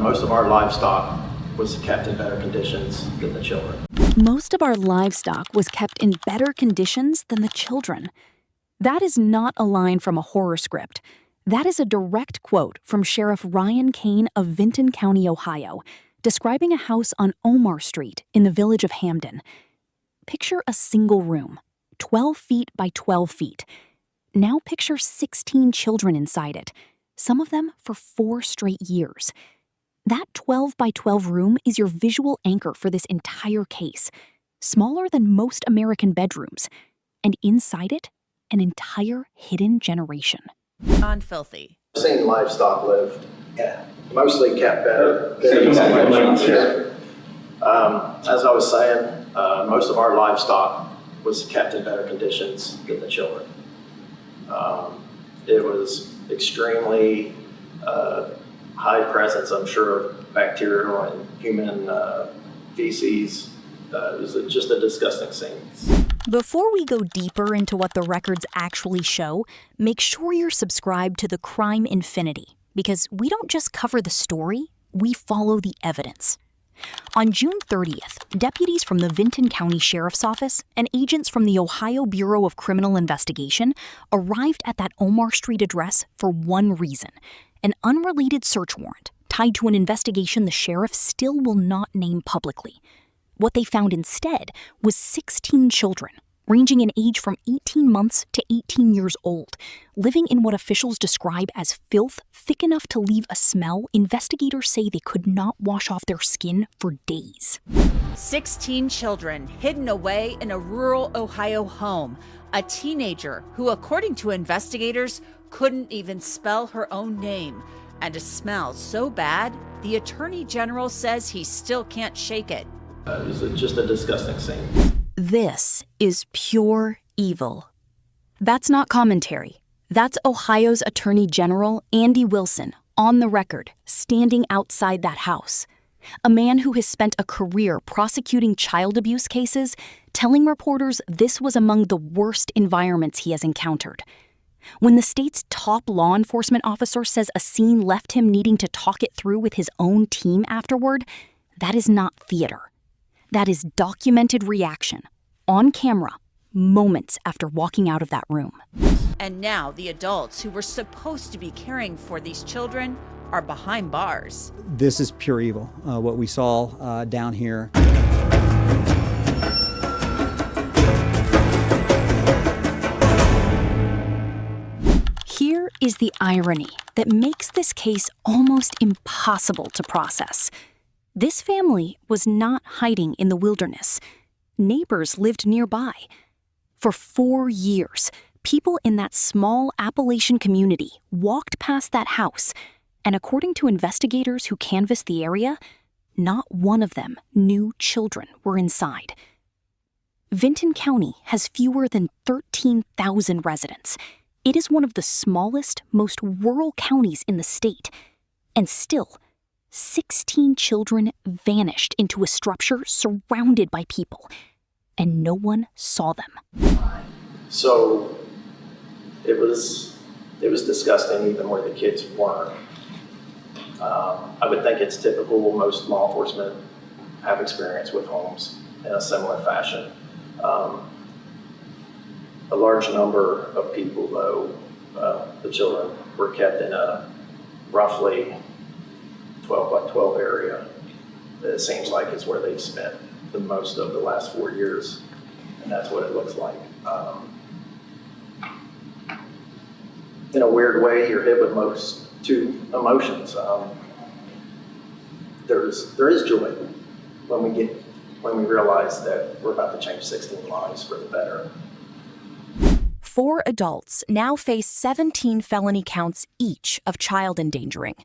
Most of our livestock was kept in better conditions than the children. Most of our livestock was kept in better conditions than the children. That is not a line from a horror script. That is a direct quote from Sheriff Ryan Kane of Vinton County, Ohio, describing a house on Omar Street in the village of Hamden. Picture a single room, 12 feet by 12 feet. Now picture 16 children inside it, some of them for 4 straight years. That 12 by 12 room is your visual anchor for this entire case, smaller than most American bedrooms, and inside it, an entire hidden generation. On Filthy. I've seen livestock live, mostly kept better. As I was saying, most of our livestock was kept in better conditions than the children. It was extremely high presence, I'm sure, of bacterial and human feces. It was just a disgusting scene. Before we go deeper into what the records actually show, make sure you're subscribed to the Crime Infinity, because we don't just cover the story, we follow the evidence. On June 30th, deputies from the Vinton County Sheriff's Office and agents from the Ohio Bureau of Criminal Investigation arrived at that Omar Street address for one reason: an unrelated search warrant tied to an investigation the sheriff still will not name publicly. What they found instead was 16 children, ranging in age from 18 months to 18 years old, living in what officials describe as filth thick enough to leave a smell investigators say they could not wash off their skin for days. 16 children hidden away in a rural Ohio home. A teenager who, according to investigators, couldn't even spell her own name. And a smell so bad, the Attorney General says he still can't shake it. It was just a disgusting scene. This is pure evil. That's not commentary. That's Ohio's Attorney General, Andy Wilson, on the record, standing outside that house. A man who has spent a career prosecuting child abuse cases, telling reporters this was among the worst environments he has encountered. When the state's top law enforcement officer says a scene left him needing to talk it through with his own team afterward, that is not theater. That is documented reaction, on camera, moments after walking out of that room. And now the adults who were supposed to be caring for these children are behind bars. This is pure evil, what we saw down here. Here is the irony that makes this case almost impossible to process. This family was not hiding in the wilderness. Neighbors lived nearby. For 4 years, people in that small Appalachian community walked past that house, and according to investigators who canvassed the area, not one of them knew children were inside. Vinton County has fewer than 13,000 residents. It is one of the smallest, most rural counties in the state, and still, 16 children vanished into a structure surrounded by people, and no one saw them. So it was disgusting even where the kids weren't. I would think it's typical. Most law enforcement have experience with homes in a similar fashion. A large number of people, though, the children were kept in a roughly 12 by 12 area. It seems like it's where they've spent the most of the last 4 years, and that's what it looks like. In a weird way, you're hit with two emotions. There is joy when we realize that we're about to change 16 lives for the better. 4 adults now face 17 felony counts each of child endangering.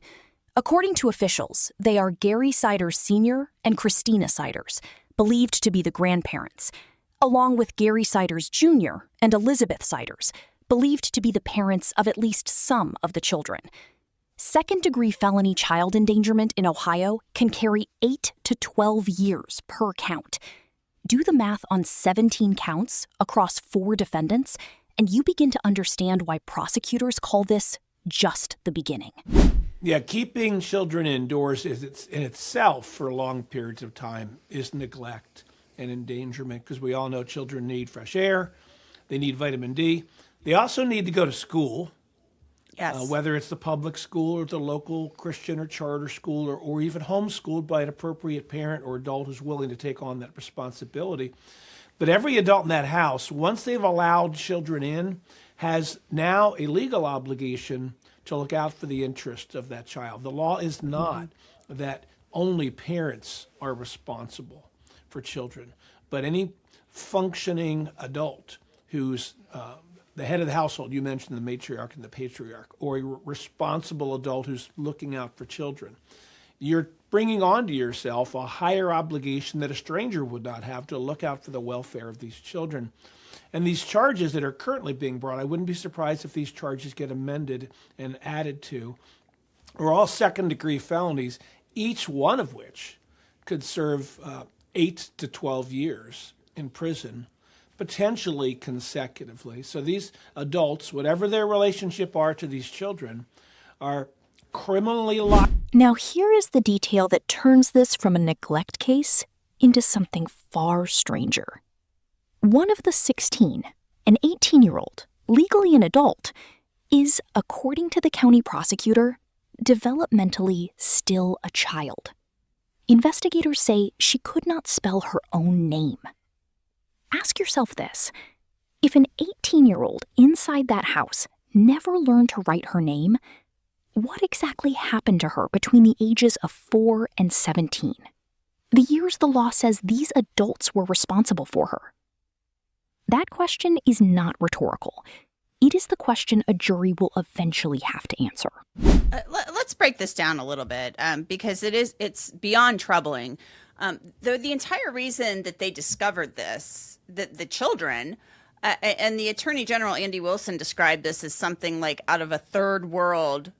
According to officials, they are Gary Siders Sr. and Christina Siders, believed to be the grandparents, along with Gary Siders Jr. and Elizabeth Siders, believed to be the parents of at least some of the children. Second-degree felony child endangerment in Ohio can carry 8 to 12 years per count. Do the math on 17 counts across 4 defendants, and you begin to understand why prosecutors call this just the beginning. Yeah, keeping children indoors in itself for long periods of time is neglect and endangerment, because we all know children need fresh air, they need vitamin D. They also need to go to school, Yes. whether it's the public school or the local Christian or charter school, or even homeschooled by an appropriate parent or adult who's willing to take on that responsibility. But every adult in that house, once they've allowed children in, has now a legal obligation to look out for the interest of that child. The law is not that only parents are responsible for children, but any functioning adult who's the head of the household, you mentioned the matriarch and the patriarch, or a responsible adult who's looking out for children, you're bringing onto yourself a higher obligation that a stranger would not have to look out for the welfare of these children. And these charges that are currently being brought, I wouldn't be surprised if these charges get amended and added to, are all second-degree felonies, each one of which could serve 8 to 12 years in prison, potentially consecutively. So these adults, whatever their relationship are to these children, are criminally liable. Now, here is the detail that turns this from a neglect case into something far stranger. One of the 16, an 18-year-old, legally an adult, is, according to the county prosecutor, developmentally still a child. Investigators say she could not spell her own name. Ask yourself this: if an 18-year-old inside that house never learned to write her name, what exactly happened to her between the ages of 4 and 17? The years the law says these adults were responsible for her. That question is not rhetorical. It is the question a jury will eventually have to answer. Let's break this down a little bit because it's beyond troubling. The entire reason that they discovered this, the children, and the Attorney General, Andy Wilson, described this as something like out of a third world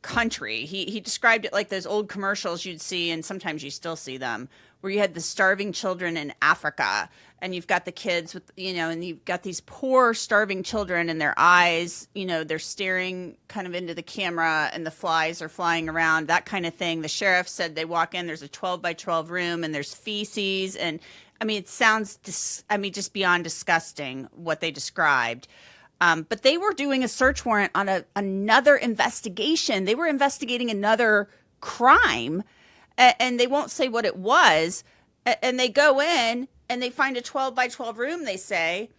country. He described it like those old commercials you'd see, and sometimes you still see them, where you had the starving children in Africa, and you've got the kids with, and you've got these poor starving children, and their eyes, they're staring kind of into the camera, and the flies are flying around, that kind of thing. The sheriff said they walk in, there's a 12 by 12 room, and there's feces, and it sounds, just beyond disgusting what they described. But they were doing a search warrant on another investigation. They were investigating another crime, and they won't say what it was. And they go in and they find a 12 by 12 room, they say,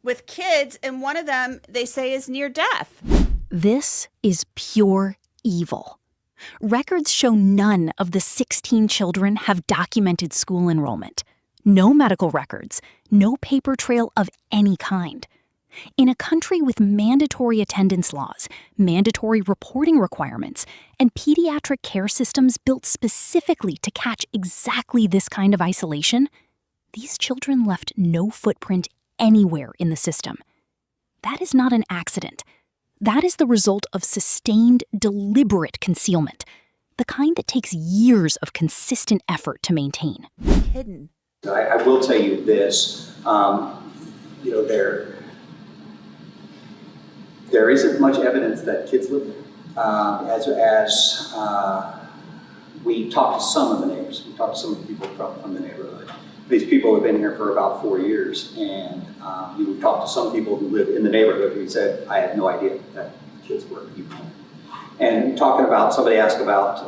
with kids, and one of them, they say, is near death. This is pure evil. Records show none of the 16 children have documented school enrollment. No medical records, no paper trail of any kind. In a country with mandatory attendance laws, mandatory reporting requirements, and pediatric care systems built specifically to catch exactly this kind of isolation, these children left no footprint anywhere in the system. That is not an accident. That is the result of sustained, deliberate concealment, the kind that takes years of consistent effort to maintain. Hidden. I will tell you this, there isn't much evidence that kids live there. As we talked to some of the neighbors, we talked to some of the people from the neighborhood. These people have been here for about 4 years, and we talked to some people who live in the neighborhood who said, I had no idea that kids were people. And talking about, somebody asked about,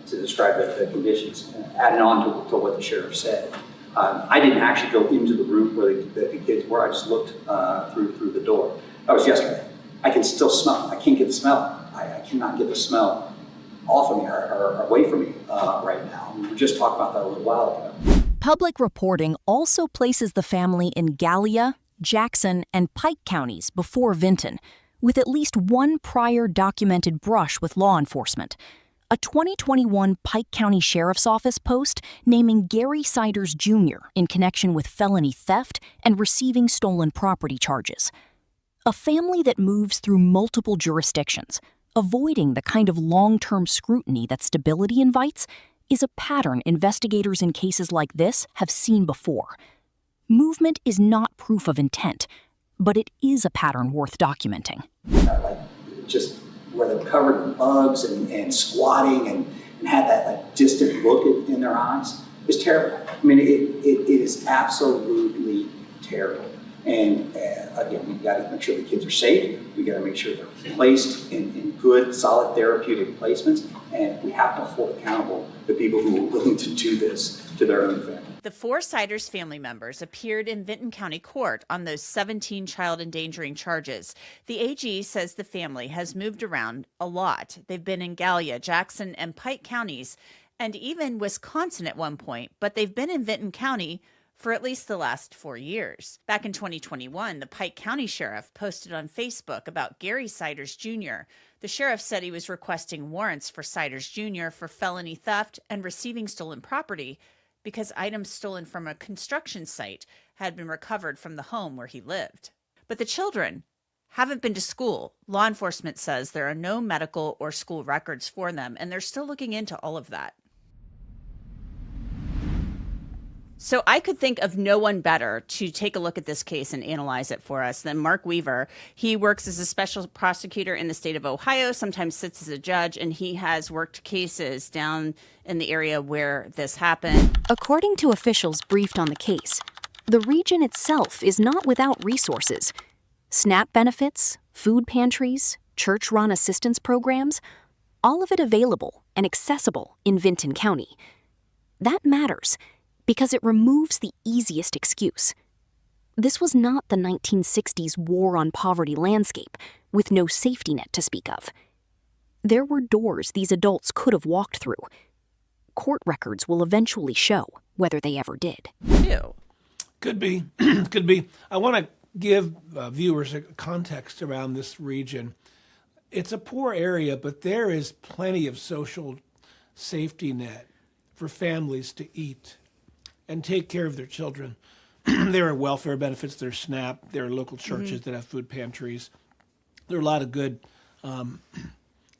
to describe the conditions, adding on to what the sheriff said. I didn't actually go into the room where the kids were. I just looked through the door. That was yesterday. I can still smell. I can't get the smell. I cannot get the smell off of me or away from me right now. We were just talking about that a little while ago. Public reporting also places the family in Gallia, Jackson, and Pike counties before Vinton, with at least one prior documented brush with law enforcement. A 2021 Pike County Sheriff's Office post naming Gary Siders Jr. in connection with felony theft and receiving stolen property charges. A family that moves through multiple jurisdictions, avoiding the kind of long-term scrutiny that stability invites, is a pattern investigators in cases like this have seen before. Movement is not proof of intent, but it is a pattern worth documenting. Just where they're covered in bugs and squatting and had that like distant look in their eyes. It was terrible. I mean, it is absolutely terrible. And again, we've got to make sure the kids are safe. We've got to make sure they're placed in good, solid therapeutic placements. And we have to hold accountable the people who are willing to do this to their own family. The 4 Siders family members appeared in Vinton County Court on those 17 child endangering charges. The AG says the family has moved around a lot. They've been in Gallia, Jackson, and Pike counties, and even Wisconsin at one point, but they've been in Vinton County for at least the last 4 years. Back in 2021, the Pike County Sheriff posted on Facebook about Gary Siders Jr. The sheriff said he was requesting warrants for Siders Jr. for felony theft and receiving stolen property because items stolen from a construction site had been recovered from the home where he lived. But the children haven't been to school. Law enforcement says there are no medical or school records for them, and they're still looking into all of that. So I could think of no one better to take a look at this case and analyze it for us than Mark Weaver. He works as a special prosecutor in the state of Ohio, sometimes sits as a judge, and he has worked cases down in the area where this happened. According to officials briefed on the case, the region itself is not without resources. SNAP benefits, food pantries, church-run assistance programs, all of it available and accessible in Vinton County. That matters because it removes the easiest excuse. This was not the 1960s war on poverty landscape, with no safety net to speak of. There were doors these adults could have walked through. Court records will eventually show whether they ever did. Ew. Could be. Could be. I want to give viewers a context around this region. It's a poor area, but there is plenty of social safety net for families to eat and take care of their children. There are welfare benefits, there are SNAP, there are local churches that have food pantries. There are a lot of good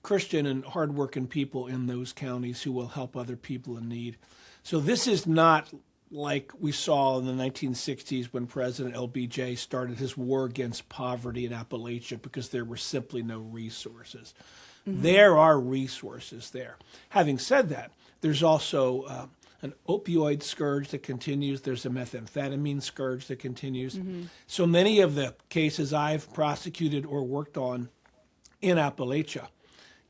Christian and hardworking people in those counties who will help other people in need. So this is not like we saw in the 1960s when President LBJ started his war against poverty in Appalachia because there were simply no resources. There are resources there. Having said that, there's also an opioid scourge that continues. There's a methamphetamine scourge that continues. So many of the cases I've prosecuted or worked on in Appalachia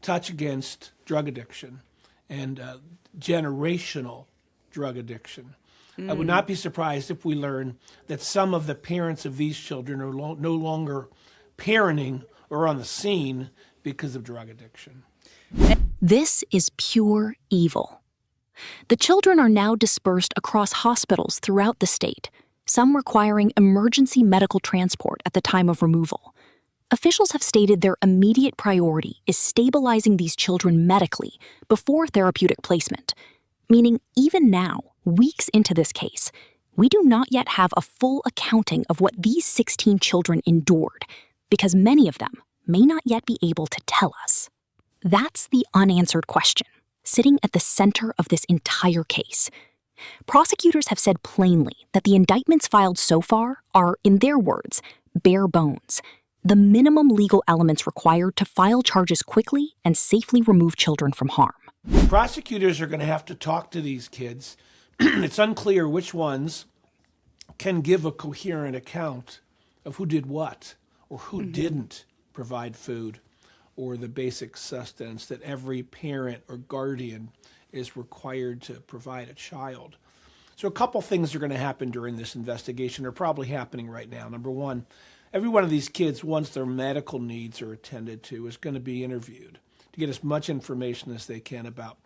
touch against drug addiction and generational drug addiction. I would not be surprised if we learn that some of the parents of these children are no longer parenting or on the scene because of drug addiction. This is pure evil. The children are now dispersed across hospitals throughout the state, some requiring emergency medical transport at the time of removal. Officials have stated their immediate priority is stabilizing these children medically before therapeutic placement, meaning even now, weeks into this case, we do not yet have a full accounting of what these 16 children endured, because many of them may not yet be able to tell us. That's the unanswered question, sitting at the center of this entire case. Prosecutors have said plainly that the indictments filed so far are, in their words, bare bones, the minimum legal elements required to file charges quickly and safely remove children from harm. Prosecutors are going to have to talk to these kids. It's unclear which ones can give a coherent account of who did what or who didn't provide food or the basic sustenance that every parent or guardian is required to provide a child. So a couple things are going to happen during this investigation. They're probably happening right now. Number one, every one of these kids, once their medical needs are attended to, is going to be interviewed to get as much information as they can about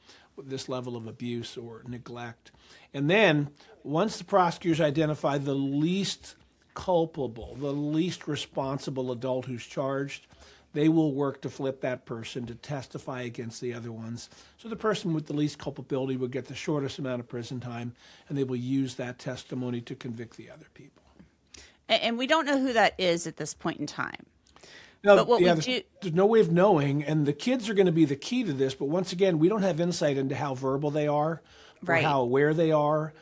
this level of abuse or neglect. And then once the prosecutors identify the least culpable, the least responsible adult who's charged, they will work to flip that person to testify against the other ones. So the person with the least culpability will get the shortest amount of prison time, and they will use that testimony to convict the other people. And we don't know who that is at this point in time. No, But what we do- there's no way of knowing, and the kids are going to be the key to this, but once again, we don't have insight into how verbal they are or Right. how aware they are.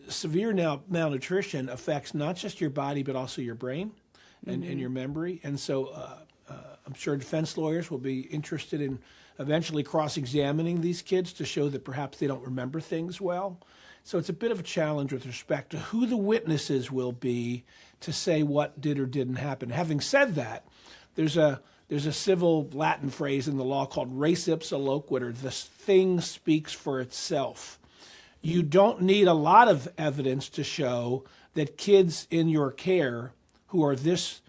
Severe malnutrition affects not just your body, but also your brain and your memory. And so I'm sure defense lawyers will be interested in eventually cross-examining these kids to show that perhaps they don't remember things well. So it's a bit of a challenge with respect to who the witnesses will be to say what did or didn't happen. Having said that, there's a civil Latin phrase in the law called res ipsa loquitur. This thing speaks for itself. You don't need a lot of evidence to show that kids in your care who are this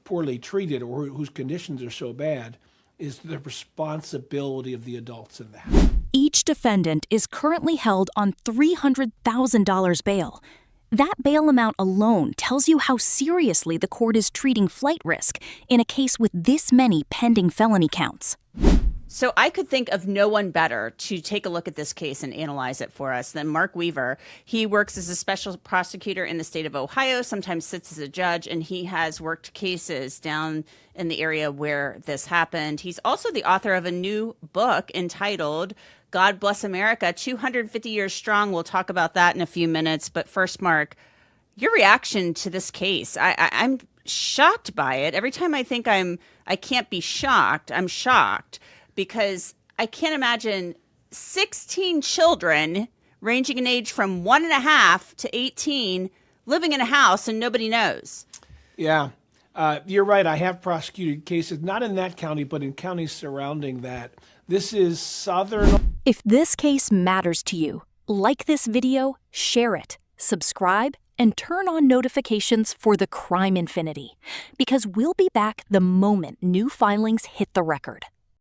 poorly treated or whose conditions are so bad is the responsibility of the adults in the house. Each defendant is currently held on $300,000 bail. That bail amount alone tells you how seriously the court is treating flight risk in a case with this many pending felony counts. So I could think of no one better to take a look at this case and analyze it for us than Mark Weaver. He works as a special prosecutor in the state of Ohio, sometimes sits as a judge, and he has worked cases down in the area where this happened. He's also the author of a new book entitled God Bless America, 250 Years Strong. We'll talk about that in a few minutes. But first, Mark, your reaction to this case. I'm shocked by it. Every time I think I can't be shocked, I'm shocked. Because I can't imagine 16 children ranging in age from 1.5 to 18 living in a house and nobody knows. Yeah, you're right. I have prosecuted cases, not in that county, but in counties surrounding that. This is southern. If this case matters to you, like this video, share it, subscribe, and turn on notifications for the Crime Infinity. Because we'll be back the moment new filings hit the record.